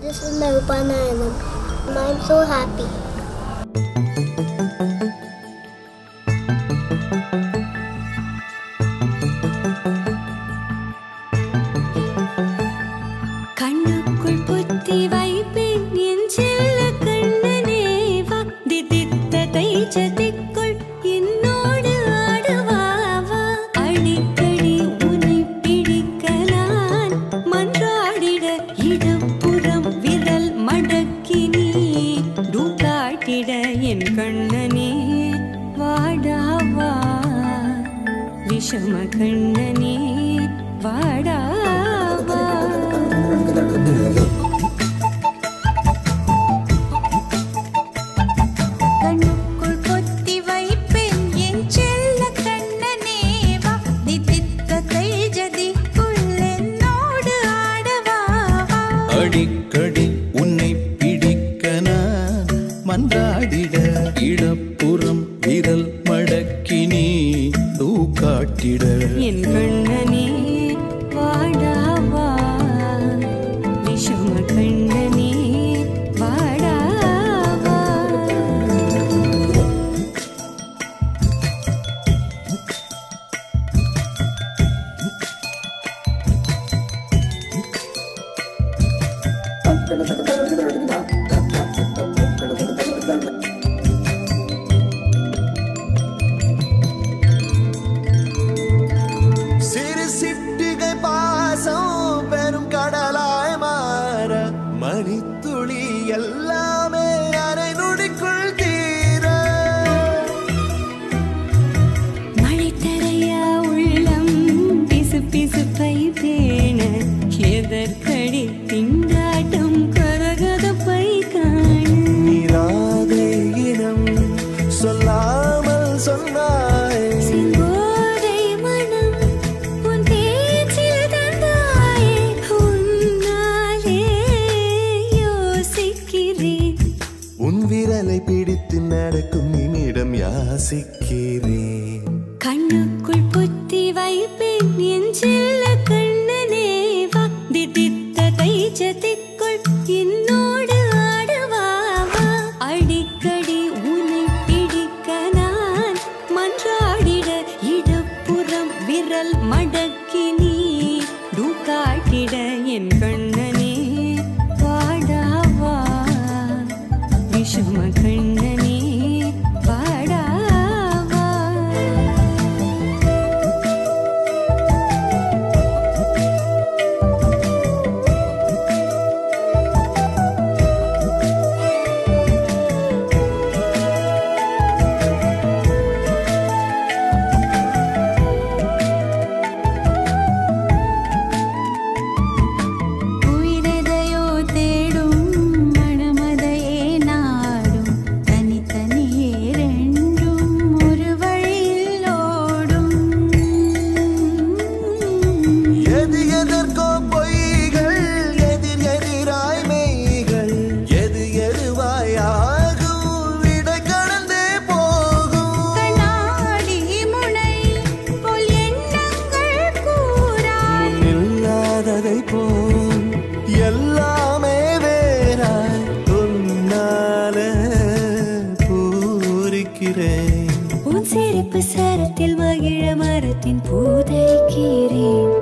This is my Rupana Island. I'm so happy. கண்ணுக்குள் புத்தி வைப்பேன் என் செல்ல கண்ணனே வா திதித்த தைச்சதிக்குள் என்னோடு ஆடுவாவா அடிக்கடி உன்னை பிடிக்க நான் மன்றாடிட இடப்புறம் விரல் மடக்கி நீ டூக்காட்டிட என் கண்ணனே வாடாவா விஷம கண்ணனே வாடாவா கண்ணுக்குள் பொத்தி வைப்பேன் என் செல்ல கண்ணனே வா திதித்த தைஜதிக்குள் என்னோடு ஆடவா அடிக்கடி உன்னை பிடிக்க நான் மன்றாடிட இடப்புறம் விரல் மடக்கி நீ தூக்காட்டிட என் கண்ணனே வாடாவா விஷம கண்ணனே வாடாவா சிறு சிட்டிகை பாசம் பெரும் கடலாய் மாற மணித்துளி எல்லாமே அரை நொடிக்குள் தீர மழை தரையா உள்ளம் பிசு பிசுப்பை பேண எதற்கடி திண்டாட்டம் கரகதப்பை காண நீராதை இனம் சொல்லாமல் சொன்னாய் செங்கோதை மனம் உன் பேச்சில் தந்தாயே உன்னாலே யோசிக்கிறேன் உன் விரலை பிடித்து நடக்கும் என்னிடம் யாசிக்கிறேன் கண்ணுக்குள் புத்தி வைப்பேன் என் செல்ல கண்ணனே வா திதித்த தைச்சதிக்குள் என்னோடு ஆடுவாவா அடிக்கடி உன்னை பிடிக்க நான் மன்றாடிட இடப்புறம் விரல் மடக்கி நீ டூக்காட்டிட என் கண்ணனே வாடாவா விஷம கண்ணனே வாடாவா உயிரெதையோ தேடும் மனமதையே நாடும் தனித்தனியே ரெண்டும் ஒரு வழியில் ஓடும் எது எதற்கோ பொய்கள் எதிர் எதிராய் மெய்கள் எது எதுவாய் ஆகும் விடை கடந்தே போகும் கண்ணாடி முனை போல் எண்ணங்கள் கூறா இல்லாததை போல் எல்லாமே வேறாய் உன்னால பூரிக்கிறேன் உன் சிரிப்பு சரத்தில் மகிழ மரத்தின் பூதைக்கிறேன்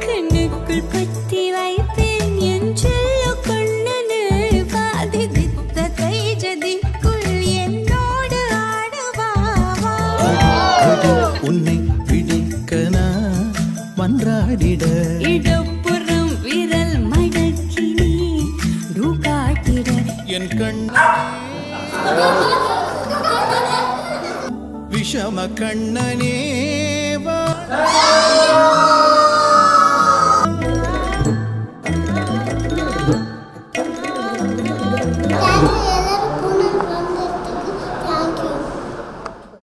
கண்ணுக்குள் பத்தி வைப்பேன் என் செல்ல கண்ணனே வாதி தித்த தைஜதிக்குள் என்னோடு ஆடுவாவா உன்னை பிடிக்க நான் மன்றாடிட இடப்புறம் விரல் மடக்கி நீ டூக்காட்டிட என் கண் விஷம கண்ணனே வா